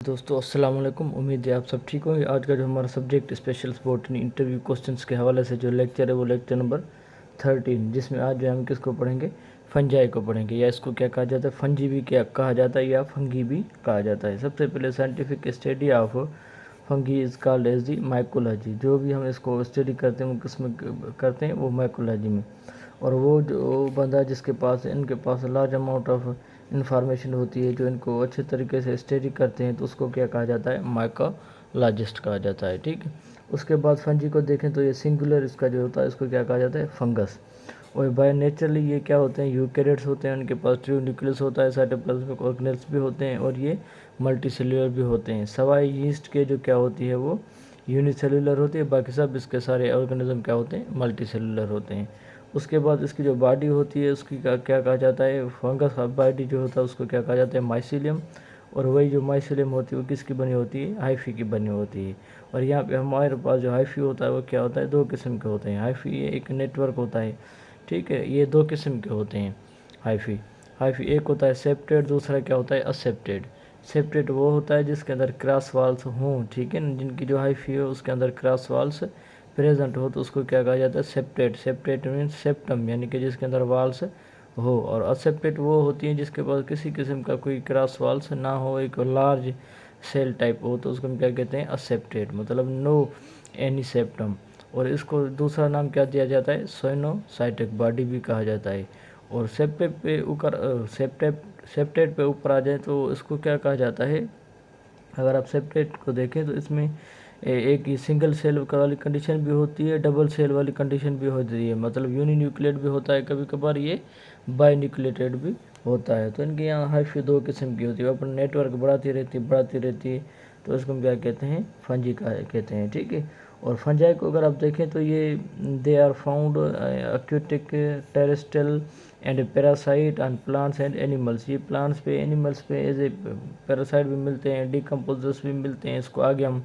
दोस्तों अस्सलाम वालेकुम। उम्मीद है आप सब ठीक होंगे। आज का जो हमारा subject special botany interview questions के हवाले से जो लेक्चर है वो लेक्चर नंबर 13, जिसमें आज जो हम किसको पढ़ेंगे, फंजाई को पढ़ेंगे, या इसको क्या कहा जाता है, फंजी भी क्या कहा जाता है या फंगी भी कहा जाता है। सबसे पहले scientific study of fungi is called as the mycology. जो भी हम इसको स्टडी करते हैं वो किस में करते हैं, वो माइकोलॉजी में। और वो जो बंदा जिसके पास इनके पास लार्ज अमाउंट ऑफ इन्फॉर्मेशन होती है, जो इनको अच्छे तरीके से स्टडी करते हैं, तो उसको क्या कहा जाता है, माइकोलॉजिस्ट कहा जाता है। ठीक है। उसके बाद फंजी को देखें तो ये सिंगुलर इसका जो होता है, इसको क्या कहा जाता है, फंगस। और बाय नेचुरली ये क्या होते हैं, यूकैरियोट्स होते हैं, उनके पास ट्रू न्यूक्लियस होता है, साइटोप्लाज्मिक ऑर्गेनेल्स भी होते हैं, और ये मल्टीसेल्युलर भी होते हैं। सवाई यीस्ट के जो क्या होती है वो यूनिसेल्युलर होती है, बाकी सब इसके सारे ऑर्गेनिज्म क्या होते हैं, मल्टीसेल्युलर होते हैं। उसके बाद इसकी जो बॉडी होती है उसकी क्या कहा जाता है, फंगस का बॉडी जो होता है उसको क्या कहा जाता है, माइसीलियम। और वही जो माइसीलियम होती है वो किसकी बनी होती है, हाइफी की बनी होती है। और यहाँ पे हमारे पास जो हाइफी होता है वो क्या होता है, दो किस्म के होते हैं। हाइफी ये एक नेटवर्क होता है, ठीक है, ये दो किस्म के होते हैं। हाइफी हाइफी एक होता है सेप्टेड, दूसरा क्या होता है, असेप्टेड। सेप्टेड वो होता है जिसके अंदर क्रॉस वाल्स हों, ठीक है ना, जिनकी जो हाइफी हो उसके अंदर क्रॉस वाल्स प्रेजेंट हो तो उसको क्या कहा जाता है, सेप्टेड। सेप्टेड मीन्स सेप्टम, यानी कि जिसके अंदर वाल्स हो। और असेप्टेड वो होती है जिसके पास किसी किस्म का कोई क्रॉस वाल्स ना हो, एक लार्ज सेल टाइप हो, तो उसको हम क्या कहते हैं, असेप्टेड, मतलब नो एनी सेप्टम। और इसको दूसरा नाम क्या दिया जाता है, सोइनोसाइटिक बॉडी भी कहा जाता है। और सेप्टेड पे ऊपर सेप्टेड पे ऊपर आ जाए तो इसको क्या कहा जाता है, अगर आप सेप्टेड को देखें तो इसमें एक ही सिंगल सेल वाली कंडीशन भी होती है, डबल सेल वाली कंडीशन भी होती है, मतलब यूनिन्यूक्लियेट भी होता है, कभी कभार ये बाई न्यूक्लिएटेड भी होता है। तो इनके यहाँ हाइफी दो किस्म की होती है, अपना नेटवर्क बढ़ाती रहती है, तो इसको हम क्या कहते हैं, फंजी का कहते हैं। ठीक है। और फंजाई को अगर आप देखें तो ये they are found aquatic, terrestrial and parasite on plants and animals. ये प्लांट्स पे, एनिमल्स पे एज ए पैरासाइट भी मिलते हैं, डिकम्पोजर्स भी मिलते हैं। इसको आगे हम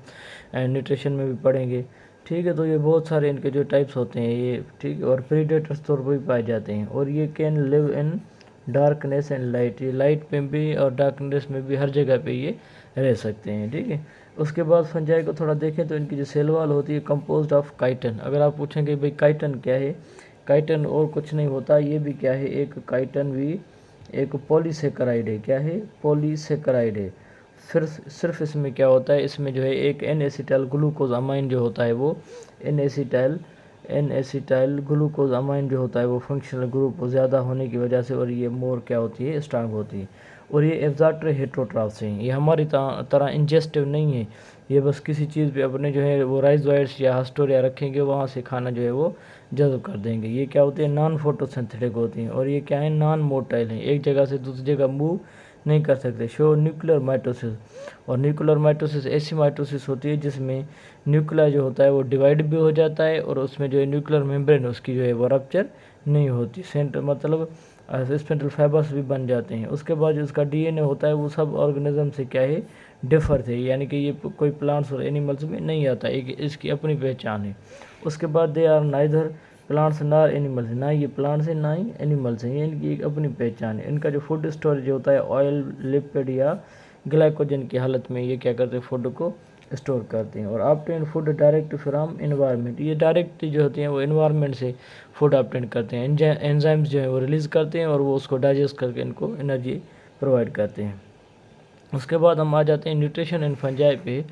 न्यूट्रिशन में भी पढ़ेंगे। ठीक है। तो ये बहुत सारे इनके जो टाइप्स होते हैं ये, ठीक है, और प्रीडेटर्स तौर पर भी पाए जाते हैं। और ये can live in darkness and light, ये लाइट में भी और डार्कनेस में भी हर जगह पे ये रह सकते हैं। ठीक है। उसके बाद फंजाई को थोड़ा देखें तो इनकी जो सेल वॉल होती है कंपोज्ड ऑफ काइटन। अगर आप पूछेंगे भाई काइटन क्या है, काइटन और कुछ नहीं होता, ये भी क्या है, एक काइटन भी एक पॉलीसेकेराइड है। क्या है, पॉलीसेकेराइड है। फिर सिर्फ इसमें क्या होता है, इसमें जो है एक एन एसिटाइल ग्लूकोज अमाइन जो होता है वो एन एसिटाइल ग्लूकोज अमाइन जो होता है वो फंक्शनल ग्रुप ज़्यादा होने की वजह से, और ये मोर क्या होती है, स्ट्रांग होती है। और ये एब्जॉर्प्टर हेटरोट्रॉफ्स हैं, ये हमारी तरह इंजेस्टिव नहीं है। ये बस किसी चीज़ पे अपने जो है वो राइजोइड्स या हस्टोरिया रखेंगे, वहाँ से खाना जो है वो जज़ब कर देंगे। ये क्या होते हैं, नॉन फोटोसिंथेटिक होती हैं। और ये क्या है, नॉन मोटाइल हैं, एक जगह से दूसरी जगह मूव नहीं कर सकते। Show nuclear mitosis. और न्यूक्लियर माइटोसिस ऐसी माइटोसिस होती है जिसमें न्यूक्लिया जो होता है वो डिवाइड भी हो जाता है, और उसमें जो है न्यूक्लियर मेम्ब्रेन उसकी जो है वो रप्चर नहीं होती, सेंटर मतलब स्पेंडल फाइबर्स भी बन जाते हैं। उसके बाद जो इसका डीएनए होता है वो सब ऑर्गेनिज्म से क्या है, डिफर थे, यानी कि ये कोई प्लांट्स और एनिमल्स में नहीं आता, एक इसकी अपनी पहचान है। उसके बाद दे आर नाइदर प्लांट्स नार एनिमल्स, ना ये प्लांट्स हैं ना ही एनिमल्स हैं, इनकी एक अपनी पहचान है। इनका जो फूड स्टोरेज होता है ऑयल, लिपिड या ग्लाइकोजन की हालत में ये क्या करते हैं, फूड को स्टोर करते हैं। और obtain food direct from environment, ये डायरेक्ट जो होती हैं वो इन्वायरमेंट से फूड ऑब्टेन करते हैं। एंजाइम्स जो है वो रिलीज़ करते हैं और वो उसको डाइजेस्ट करके इनको एनर्जी प्रोवाइड करते हैं। उसके बाद हम आ जाते हैं न्यूट्रिशन एंड फंजाई पे।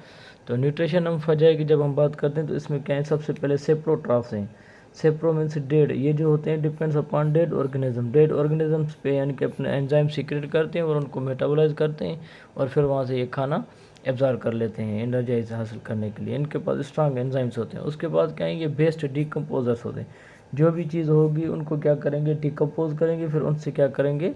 तो न्यूट्रिशन एंड फंजाई की जब हम बात करते हैं तो इसमें क्या है, सबसे पहले सेप्रोट्रॉफ्स हैं। सेप्रो मीन्स डेड, ये जो होते हैं depends upon dead organism, dead organisms पे, यानी कि अपने एंजाइम सीक्रेट करते हैं और उनको मेटाबोलाइज करते हैं, और फिर वहाँ से ये खाना एब्जॉर्ब कर लेते हैं एनर्जाइज हासिल करने के लिए। इनके पास स्ट्रांग एंजाइम्स होते हैं। उसके बाद क्या है, ये बेस्ट डिकम्पोजर्स होते हैं, जो भी चीज़ होगी उनको क्या करेंगे, डिकम्पोज करेंगे, फिर उनसे क्या करेंगे,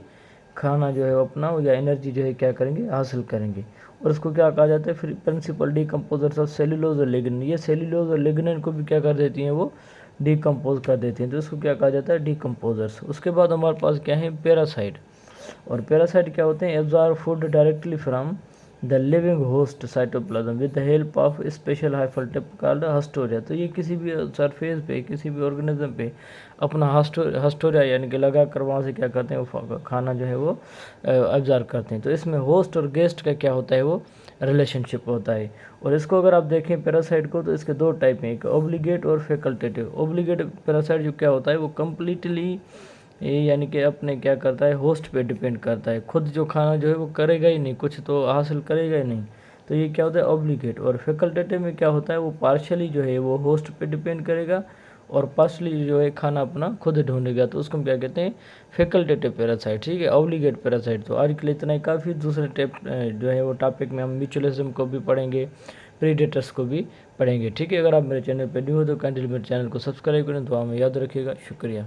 खाना जो है अपना या एनर्जी जो है क्या करेंगे, हासिल करेंगे। और उसको क्या कहा जाता है, फिर प्रिंसिपल डिकम्पोजर्स ऑफ सेल्यूलोज और लिग्निन, ये सेल्यूलोज और लिग्निन को भी क्या कर देती हैं, वो डिकम्पोज कर देती हैं, तो इसको क्या कहा जाता है, डिकम्पोजर्स। उसके बाद हमारे पास क्या है, पैरासाइट। और पैरासाइट क्या होते हैं, absorb food directly from the living host cytoplasm with the help of special hyphal called haustoria. तो ये किसी भी सरफेस पे, किसी भी ऑर्गेनिज्म पे अपना हस्टोरिया यानी कि लगा कर वहाँ से क्या करते हैं, वो खाना जो है वो ऑब्जर्व करते हैं। तो इसमें होस्ट और गेस्ट का क्या होता है, वो रिलेशनशिप होता है। और इसको अगर आप देखें पैरासाइट को, तो इसके दो टाइप हैं, एक ऑब्लिगेट और फैकल्टेटिव। ऑब्लिगेट पैरासाइट जो क्या होता है, वो कम्प्लीटली ये यानी कि अपने क्या करता है, होस्ट पे डिपेंड करता है, खुद जो खाना जो है वो करेगा ही नहीं, कुछ तो हासिल करेगा ही नहीं। तो ये क्या होता है, ऑब्लिगेट। और फैकल्टेटिव में क्या होता है, वो पार्शली जो है वो होस्ट पे डिपेंड करेगा और पार्शली जो है खाना अपना खुद ढूंढेगा। तो उसको हम क्या कहते हैं, फैकल्टेटिव पैरासाइट। ठीक है, ऑब्लिगेट पैरासाइट। तो आज के लिए इतना ही काफ़ी। दूसरे टाइप जो है वो टॉपिक में हम म्यूचुअलिज्म को भी पढ़ेंगे, प्रीडेटर्स को भी पढ़ेंगे। ठीक है, अगर आप मेरे चैनल पर न्यू हो तो काइंडली मेरे चैनल को सब्सक्राइब करें। तो हमें याद रखिएगा। शुक्रिया।